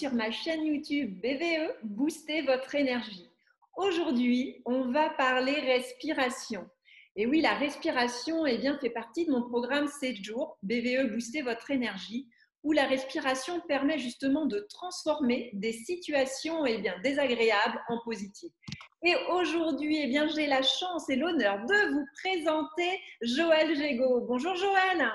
sur ma chaîne YouTube BVE, Booster votre énergie. Aujourd'hui, on va parler respiration. Et oui, la respiration fait partie de mon programme 7 jours, BVE, Booster votre énergie, où la respiration permet justement de transformer des situations désagréables en positives. Et aujourd'hui, j'ai la chance et l'honneur de vous présenter Joël Gégaud. Bonjour Joël.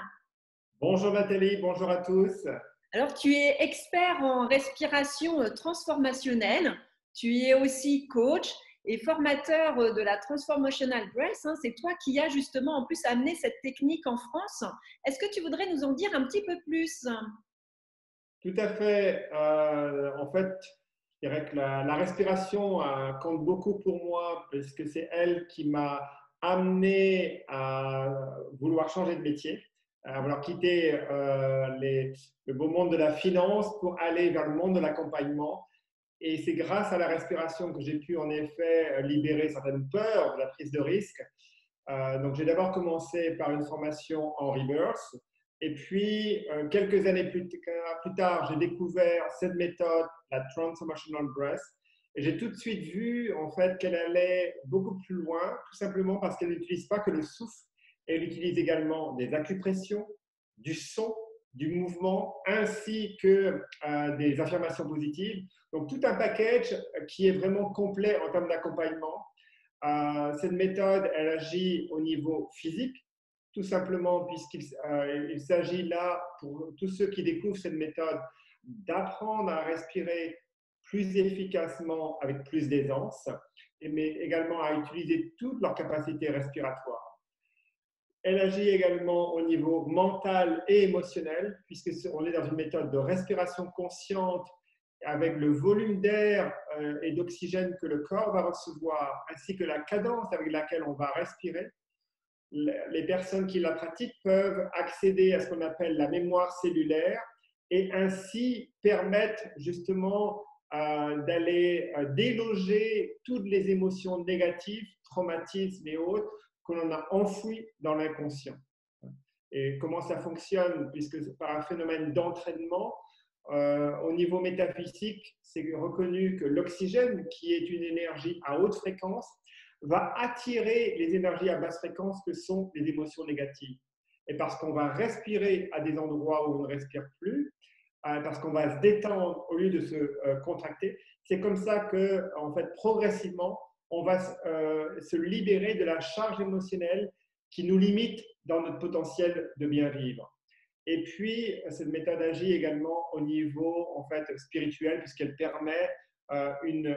Bonjour Nathalie, bonjour à tous. Alors, tu es expert en respiration transformationnelle. Tu es aussi coach et formateur de la Transformational Breath. C'est toi qui as justement en plus amené cette technique en France. Est-ce que tu voudrais nous en dire un petit peu plus? Tout à fait. En fait, je dirais que la respiration compte beaucoup pour moi parce que c'est elle qui m'a amené à vouloir changer de métier, à vouloir quitter le beau monde de la finance pour aller vers le monde de l'accompagnement. Et c'est grâce à la respiration que j'ai pu en effet libérer certaines peurs de la prise de risque. Donc, j'ai d'abord commencé par une formation en reverse. Et puis, quelques années plus tard, j'ai découvert cette méthode, la Transformational Breath. Et j'ai tout de suite vu en fait qu'elle allait beaucoup plus loin, tout simplement parce qu'elle n'utilise pas que le souffle, elle utilise également des acupressions, du son, du mouvement, ainsi que des affirmations positives. Donc, tout un package qui est vraiment complet en termes d'accompagnement. Cette méthode, elle agit au niveau physique, tout simplement puisqu'il s'agit là, pour tous ceux qui découvrent cette méthode, d'apprendre à respirer plus efficacement avec plus d'aisance, mais également à utiliser toutes leurs capacités respiratoires. Elle agit également au niveau mental et émotionnel, puisqu'on est dans une méthode de respiration consciente avec le volume d'air et d'oxygène que le corps va recevoir, ainsi que la cadence avec laquelle on va respirer. Les personnes qui la pratiquent peuvent accéder à ce qu'on appelle la mémoire cellulaire et ainsi permettre justement d'aller déloger toutes les émotions négatives, traumatismes et autres que l'on a enfouies dans l'inconscient. Et comment ça fonctionne? Puisque par un phénomène d'entraînement, au niveau métaphysique, c'est reconnu que l'oxygène, qui est une énergie à haute fréquence, va attirer les énergies à basse fréquence que sont les émotions négatives. Et parce qu'on va respirer à des endroits où on ne respire plus, parce qu'on va se détendre au lieu de se contracter, c'est comme ça que, en fait, progressivement, on va se libérer de la charge émotionnelle qui nous limite dans notre potentiel de bien vivre. Et puis, cette méthode agit également au niveau en fait, spirituel, puisqu'elle permet une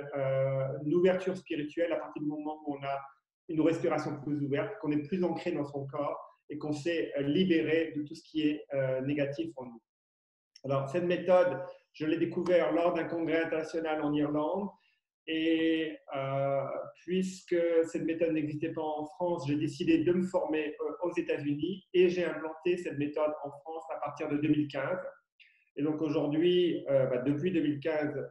ouverture spirituelle à partir du moment où on a une respiration plus ouverte, qu'on est plus ancré dans son corps et qu'on s'est libéré de tout ce qui est négatif en nous. Alors, cette méthode, je l'ai découverte lors d'un congrès international en Irlande. Et puisque cette méthode n'existait pas en France, j'ai décidé de me former aux États-Unis et j'ai implanté cette méthode en France à partir de 2015. Et donc aujourd'hui, depuis 2015,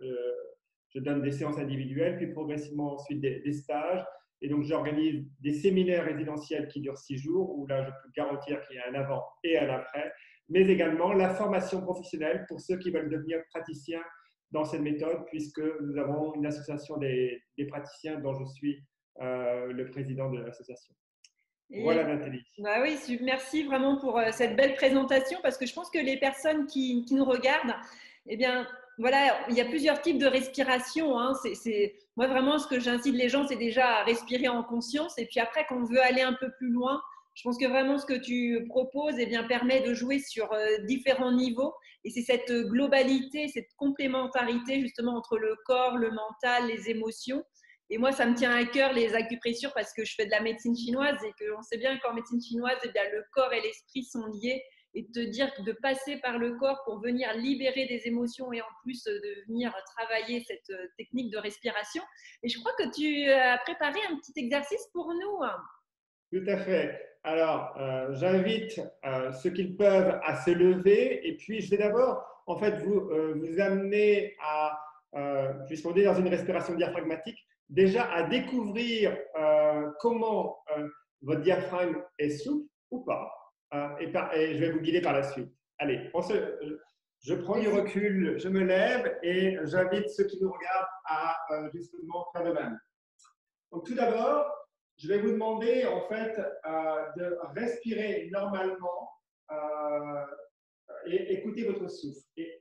je donne des séances individuelles, puis progressivement ensuite des stages. Et donc j'organise des séminaires résidentiels qui durent 6 jours, où là je peux garantir qu'il y a un avant et un après, mais également la formation professionnelle pour ceux qui veulent devenir praticiens dans cette méthode, puisque nous avons une association des praticiens dont je suis le président de l'association. Voilà Nathalie. Bah oui, merci vraiment pour cette belle présentation, parce que je pense que les personnes qui nous regardent, voilà, il y a plusieurs types de respiration. Moi, vraiment, ce que j'incite les gens, c'est déjà à respirer en conscience. Et puis après, quand on veut aller un peu plus loin, je pense que vraiment ce que tu proposes permet de jouer sur différents niveaux. Et c'est cette globalité, cette complémentarité justement entre le corps, le mental, les émotions. Et moi, ça me tient à cœur les acupressures parce que je fais de la médecine chinoise et qu'on sait bien qu'en médecine chinoise, le corps et l'esprit sont liés. Et de te dire que de passer par le corps pour venir libérer des émotions et en plus de venir travailler cette technique de respiration. Et je crois que tu as préparé un petit exercice pour nous. Tout à fait. Alors, j'invite ceux qui le peuvent à se lever et puis je vais d'abord en fait vous amener à, puisqu'on est dans une respiration diaphragmatique, déjà à découvrir comment votre diaphragme est souple ou pas. Et je vais vous guider par la suite. Allez, Je prends du recul, je me lève et j'invite ceux qui nous regardent à justement faire de même. Donc tout d'abord, je vais vous demander en fait de respirer normalement et écouter votre souffle. Et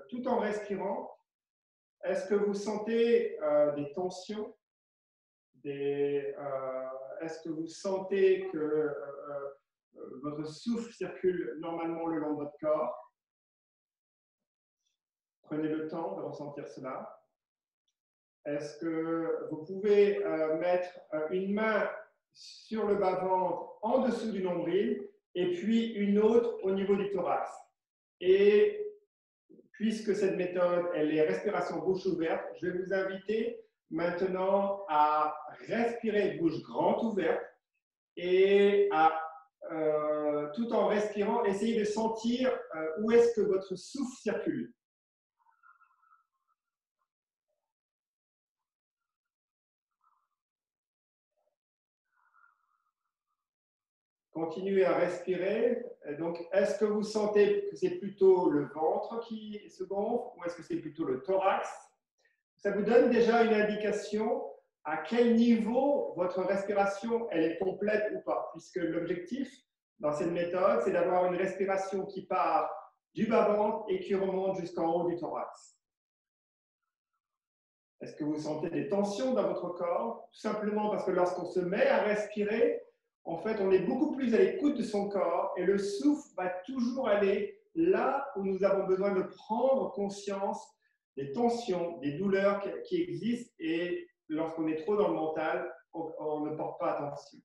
tout en respirant, est-ce que vous sentez des tensions? Est-ce que vous sentez que votre souffle circule normalement le long de votre corps? Prenez le temps de ressentir cela. Est-ce que vous pouvez mettre une main sur le bas-ventre en dessous du nombril et puis une autre au niveau du thorax? Et puisque cette méthode, elle est respiration bouche ouverte, je vais vous inviter maintenant à respirer bouche grande ouverte et à, tout en respirant, essayer de sentir où est-ce que votre souffle circule. Continuez à respirer. Donc, est-ce que vous sentez que c'est plutôt le ventre qui se gonfle ou est-ce que c'est plutôt le thorax? Ça vous donne déjà une indication à quel niveau votre respiration elle est complète ou pas, puisque l'objectif dans cette méthode, c'est d'avoir une respiration qui part du bas-ventre et qui remonte jusqu'en haut du thorax. Est-ce que vous sentez des tensions dans votre corps? Tout simplement parce que lorsqu'on se met à respirer, en fait, on est beaucoup plus à l'écoute de son corps et le souffle va toujours aller là où nous avons besoin de prendre conscience des tensions, des douleurs qui existent et lorsqu'on est trop dans le mental, on ne porte pas attention.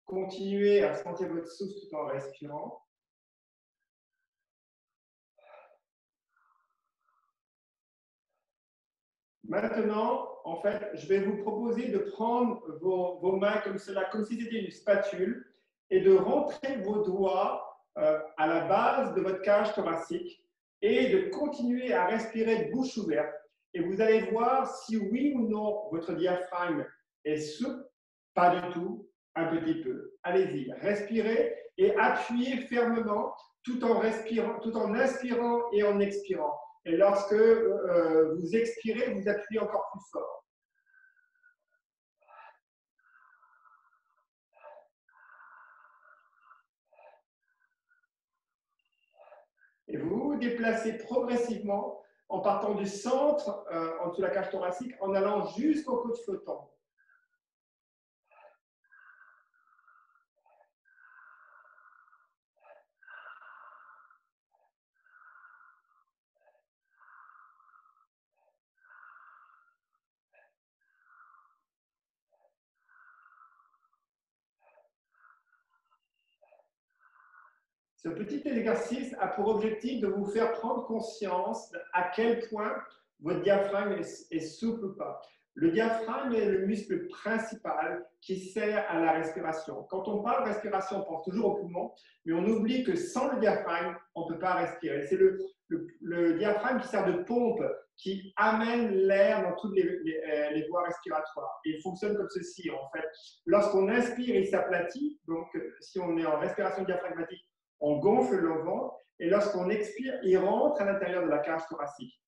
Continuez à sentir votre souffle tout en respirant. Maintenant, en fait, je vais vous proposer de prendre vos mains comme cela, comme si c'était une spatule, et de rentrer vos doigts à la base de votre cage thoracique et de continuer à respirer de bouche ouverte. Et vous allez voir si oui ou non votre diaphragme est souple, pas du tout, un petit peu. Allez-y, respirez et appuyez fermement tout en respirant, tout en inspirant et en expirant. Et lorsque vous expirez, vous appuyez encore plus fort. Et vous vous déplacez progressivement en partant du centre, en dessous de la cage thoracique, en allant jusqu'au coude flottant. Ce petit exercice a pour objectif de vous faire prendre conscience à quel point votre diaphragme est souple ou pas. Le diaphragme est le muscle principal qui sert à la respiration. Quand on parle de respiration, on pense toujours au poumon, mais on oublie que sans le diaphragme, on ne peut pas respirer. C'est le diaphragme qui sert de pompe, qui amène l'air dans toutes les voies respiratoires. Et il fonctionne comme ceci, en fait. Lorsqu'on inspire, il s'aplatit. Donc, si on est en respiration diaphragmatique, on gonfle le ventre et lorsqu'on expire, il rentre à l'intérieur de la cage thoracique.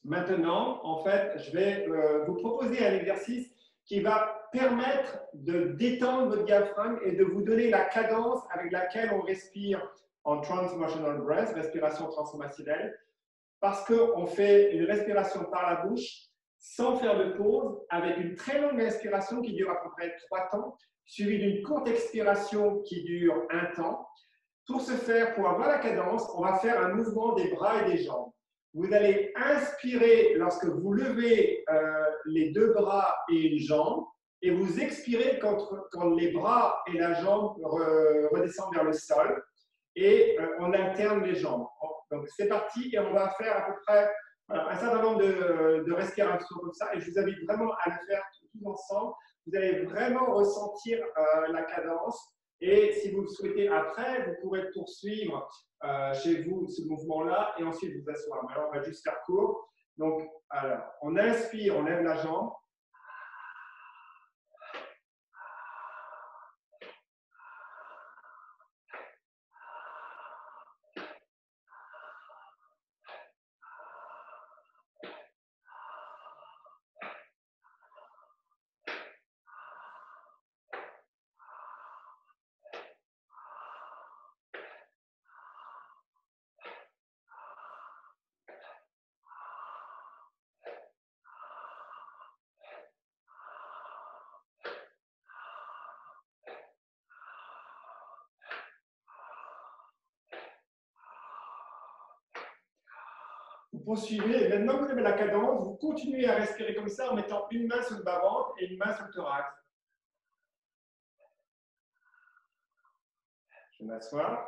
Maintenant, en fait, je vais vous proposer un exercice qui va permettre de détendre votre diaphragme et de vous donner la cadence avec laquelle on respire en transmotional breath, respiration transformationnelle, parce qu'on fait une respiration par la bouche sans faire de pause, avec une très longue inspiration qui dure à peu près 3 temps, suivie d'une courte expiration qui dure 1 temps. Pour ce faire, pour avoir la cadence, on va faire un mouvement des bras et des jambes. Vous allez inspirer lorsque vous levez les 2 bras et une jambe, et vous expirez quand les bras et la jambe redescendent vers le sol, et on alterne les jambes. Donc c'est parti, et on va faire à peu près un certain nombre de respirations comme ça, et je vous invite vraiment à le faire tous ensemble. Vous allez vraiment ressentir la cadence. Et si vous le souhaitez après, vous pourrez poursuivre chez vous ce mouvement-là et ensuite vous asseoir. Alors, on va juste faire court. Donc, alors, on inspire, on lève la jambe. vous poursuivez. Et maintenant que vous avez la cadence, vous continuez à respirer comme ça en mettant une main sur le bas-ventre et une main sur le thorax. Je m'assois.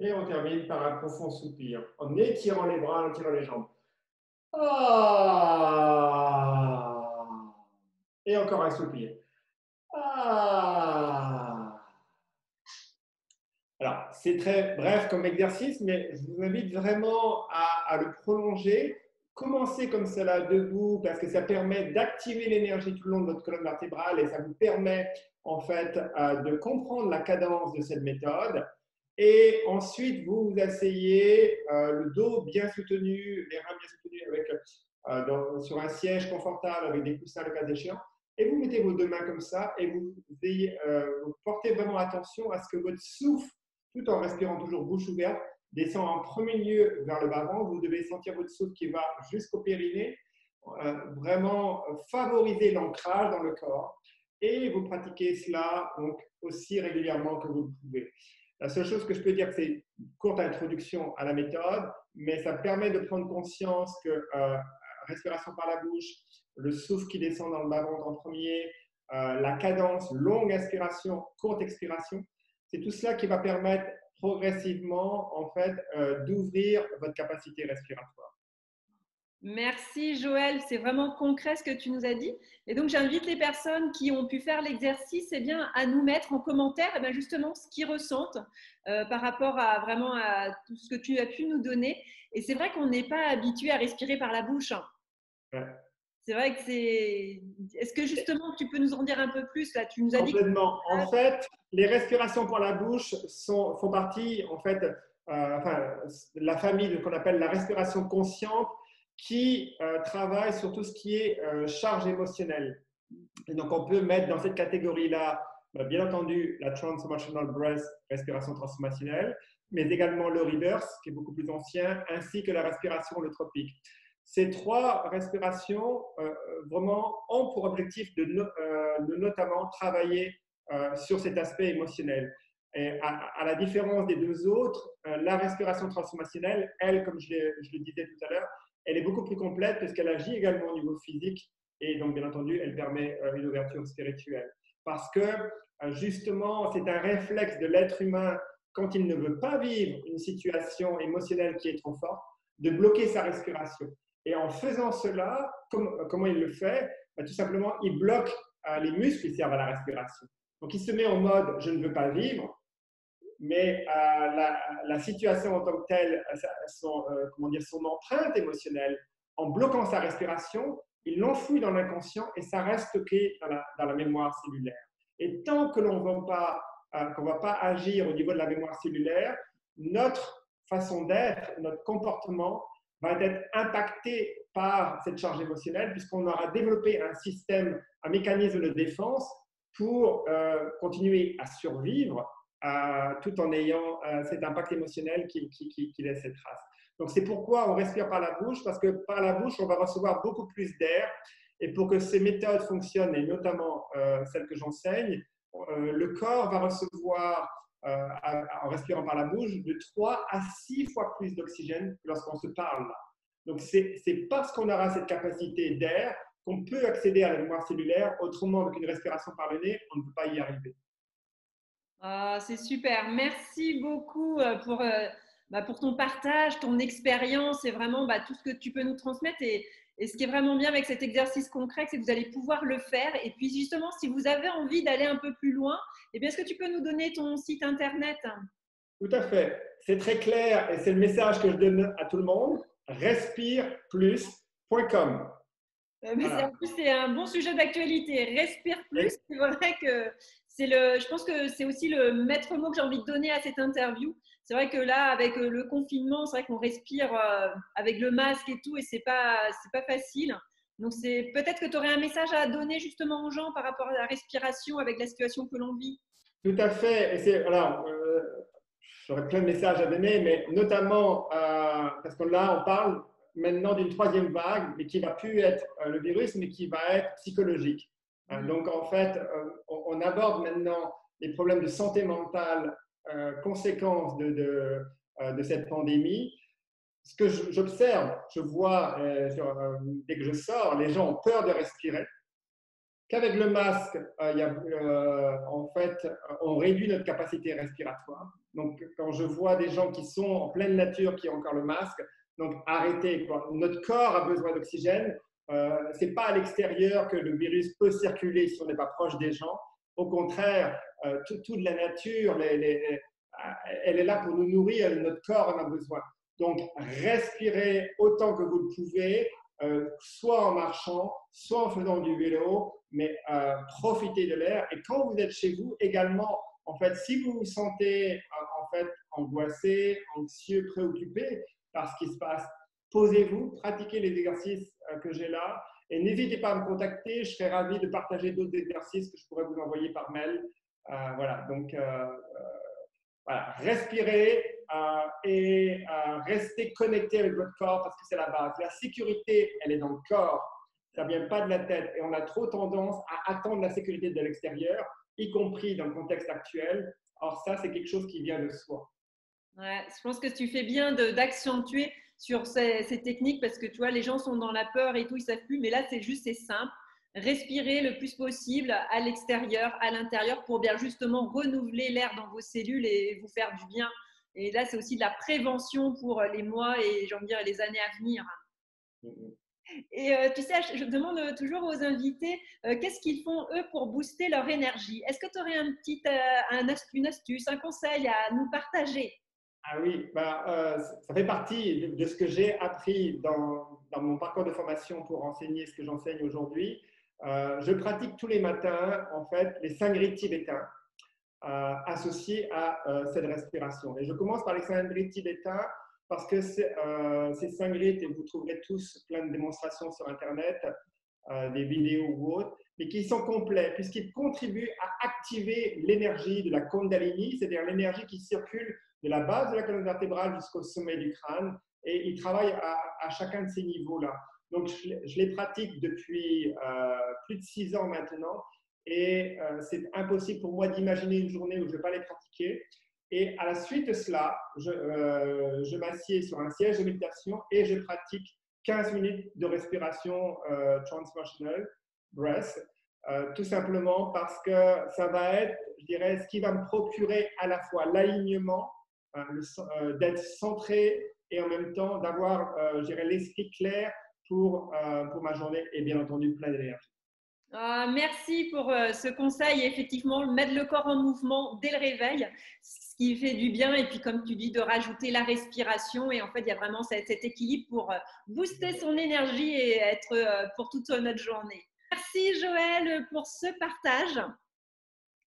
Et on termine par un profond soupir, en étirant les bras, en étirant les jambes. Ah. Et encore un soupir. Ah. Alors, c'est très bref comme exercice, mais je vous invite vraiment à le prolonger. Commencez comme cela debout parce que ça permet d'activer l'énergie tout le long de votre colonne vertébrale et ça vous permet en fait de comprendre la cadence de cette méthode. Et ensuite, vous vous asseyez, le dos bien soutenu, les reins bien soutenus sur un siège confortable avec des coussins le cas échéant. Et vous mettez vos deux mains comme ça et vous portez vraiment attention à ce que votre souffle, tout en respirant toujours bouche ouverte, descend en premier lieu vers le bas-ventre. Vous devez sentir votre souffle qui va jusqu'au périnée, vraiment favoriser l'ancrage dans le corps. Et vous pratiquez cela donc aussi régulièrement que vous le pouvez. La seule chose que je peux dire, c'est une courte introduction à la méthode, mais ça permet de prendre conscience que respiration par la bouche, le souffle qui descend dans le bas-ventre en premier, la cadence, longue inspiration, courte expiration, c'est tout cela qui va permettre progressivement en fait, d'ouvrir votre capacité respiratoire. Merci Joël, c'est vraiment concret ce que tu nous as dit. Et donc j'invite les personnes qui ont pu faire l'exercice eh bien, à nous mettre en commentaire eh bien, justement ce qu'ils ressentent par rapport à vraiment à tout ce que tu as pu nous donner. Et c'est vrai qu'on n'est pas habitué à respirer par la bouche. Ouais. C'est vrai que c'est. Est-ce que justement tu peux nous en dire un peu plus là? Tu nous as dit. Complètement. En fait, les respirations par la bouche font partie en fait, de la famille de ce qu'on appelle la respiration consciente qui travaille sur tout ce qui est charge émotionnelle. Et donc, on peut mettre dans cette catégorie-là, bien entendu, la Transformational Breath, respiration transformationnelle, mais également le reverse, qui est beaucoup plus ancien, ainsi que la respiration holotropique. Ces trois respirations vraiment ont pour objectif de notamment travailler sur cet aspect émotionnel. Et à la différence des deux autres, la respiration transformationnelle, elle, comme je le disais tout à l'heure, elle est beaucoup plus complète parce qu'elle agit également au niveau physique et donc, bien entendu, elle permet une ouverture spirituelle. Parce que, justement, c'est un réflexe de l'être humain, quand il ne veut pas vivre une situation émotionnelle qui est trop forte, de bloquer sa respiration. Et en faisant cela, comment il le fait? Tout simplement, il bloque les muscles qui servent à la respiration. Donc, il se met en mode « je ne veux pas vivre », mais la situation en tant que telle, son empreinte émotionnelle, en bloquant sa respiration, il l'enfouit dans l'inconscient et ça reste stocké dans la mémoire cellulaire. Et tant que l'on ne va pas agir au niveau de la mémoire cellulaire, notre façon d'être, notre comportement va être impacté par cette charge émotionnelle puisqu'on aura développé un mécanisme de défense pour continuer à survivre tout en ayant cet impact émotionnel qui laisse cette trace. Donc, c'est pourquoi on respire par la bouche, parce que par la bouche, on va recevoir beaucoup plus d'air. Et pour que ces méthodes fonctionnent, et notamment celles que j'enseigne, le corps va recevoir, en respirant par la bouche, de 3 à 6 fois plus d'oxygène que lorsqu'on se parle là. Donc, c'est parce qu'on aura cette capacité d'air qu'on peut accéder à la mémoire cellulaire. Autrement, avec une respiration par le nez, on ne peut pas y arriver. Ah, c'est super. Merci beaucoup pour ton partage, ton expérience et vraiment tout ce que tu peux nous transmettre. Et ce qui est vraiment bien avec cet exercice concret, c'est que vous allez pouvoir le faire. Et puis justement, si vous avez envie d'aller un peu plus loin, eh bien, est-ce que tu peux nous donner ton site internet? Tout à fait. C'est très clair et c'est le message que je donne à tout le monde. Respireplus.com. En Voilà. plus, c'est un bon sujet d'actualité. Respire plus. C'est vrai que je pense que c'est aussi le maître mot que j'ai envie de donner à cette interview. C'est vrai que là, avec le confinement, c'est vrai qu'on respire avec le masque et tout, et c'est pas facile. Donc, c'est peut-être que tu aurais un message à donner justement aux gens par rapport à la respiration avec la situation que l'on vit. Tout à fait. Et alors, j'aurais plein de messages à donner, mais notamment parce que là, on parle maintenant d'une troisième vague, mais qui va plus être le virus, mais qui va être psychologique. Donc, en fait, on aborde maintenant les problèmes de santé mentale, conséquences de cette pandémie. Ce que j'observe, je vois, dès que je sors, les gens ont peur de respirer. Qu'avec le masque, en fait, on réduit notre capacité respiratoire. Donc, quand je vois des gens qui sont en pleine nature, qui ont encore le masque, donc arrêtez, quoi. Notre corps a besoin d'oxygène. Ce n'est pas à l'extérieur que le virus peut circuler si on n'est pas proche des gens. Au contraire, toute la nature, elle est là pour nous nourrir, notre corps en a besoin. Donc, respirez autant que vous le pouvez, soit en marchant, soit en faisant du vélo, mais profitez de l'air. Et quand vous êtes chez vous, également, en fait, si vous vous sentez en fait angoissé, anxieux, préoccupé par ce qui se passe, posez-vous, pratiquez les exercices que j'ai là. Et n'hésitez pas à me contacter, je serai ravi de partager d'autres exercices que je pourrais vous envoyer par mail. Voilà, donc voilà, respirez et restez connecté avec votre corps parce que c'est la base. La sécurité, elle est dans le corps, ça ne vient pas de la tête. Et on a trop tendance à attendre la sécurité de l'extérieur, y compris dans le contexte actuel. Or, ça, c'est quelque chose qui vient de soi. Ouais, je pense que tu fais bien d'accentuer sur ces techniques parce que tu vois, les gens sont dans la peur et tout, ils savent plus. Mais là, c'est simple. Respirer le plus possible à l'extérieur, à l'intérieur pour bien justement renouveler l'air dans vos cellules et vous faire du bien. Et là, c'est aussi de la prévention pour les mois et j'ai envie de dire les années à venir. Et tu sais, je demande toujours aux invités qu'est-ce qu'ils font eux pour booster leur énergie. Est-ce que tu aurais une astuce, un conseil à nous partager? Ah oui, bah, ça fait partie de ce que j'ai appris dans mon parcours de formation pour enseigner ce que j'enseigne aujourd'hui. Je pratique tous les matins, en fait, les 5 grilles tibétains associés à cette respiration. Et je commence par les 5 grilles tibétains parce que ces 5 grilles, et vous trouverez tous plein de démonstrations sur Internet, des vidéos ou autres, mais qui sont complets puisqu'ils contribuent à activer l'énergie de la Kundalini, c'est-à-dire l'énergie qui circule de la base de la colonne vertébrale jusqu'au sommet du crâne, et ils travaillent à chacun de ces niveaux-là. Donc, je les pratique depuis plus de 6 ans maintenant, et c'est impossible pour moi d'imaginer une journée où je ne vais pas les pratiquer. Et à la suite de cela, je m'assieds sur un siège de méditation et je pratique 15 minutes de respiration transvaginal breath, tout simplement parce que ça va être, je dirais, ce qui va me procurer à la fois l'alignement, d'être centré et en même temps d'avoir, je dirais, l'esprit clair pour ma journée et bien entendu plein d'énergie. Merci pour ce conseil. Effectivement, mettre le corps en mouvement dès le réveil, ce qui fait du bien. Et puis, comme tu dis, de rajouter la respiration. Et en fait, il y a vraiment cet équilibre pour booster son énergie et être pour toute notre journée. Merci Joël pour ce partage.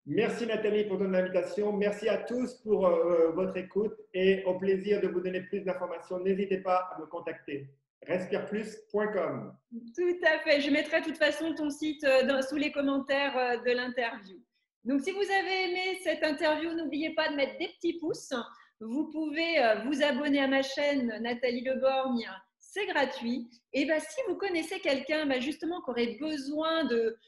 Merci Nathalie pour ton invitation. Merci à tous pour votre écoute et au plaisir de vous donner plus d'informations. N'hésitez pas à me contacter. Respireplus.com. Tout à fait. Je mettrai de toute façon ton site sous les commentaires de l'interview. Donc, si vous avez aimé cette interview, n'oubliez pas de mettre des petits pouces. Vous pouvez vous abonner à ma chaîne Nathalie Leborgne. C'est gratuit. Et ben, si vous connaissez quelqu'un justement qui aurait besoin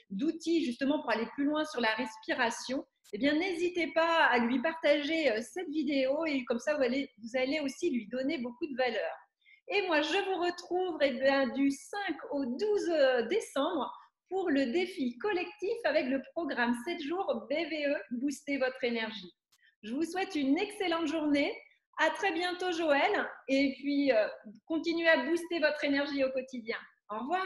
d'outils justement pour aller plus loin sur la respiration, eh bien, n'hésitez pas à lui partager cette vidéo et comme ça, vous allez aussi lui donner beaucoup de valeur. Et moi, je vous retrouve du 5 au 12 décembre pour le défi collectif avec le programme 7 jours BVE, Booster votre énergie. Je vous souhaite une excellente journée. À très bientôt, Joël. Et puis, continuez à booster votre énergie au quotidien. Au revoir.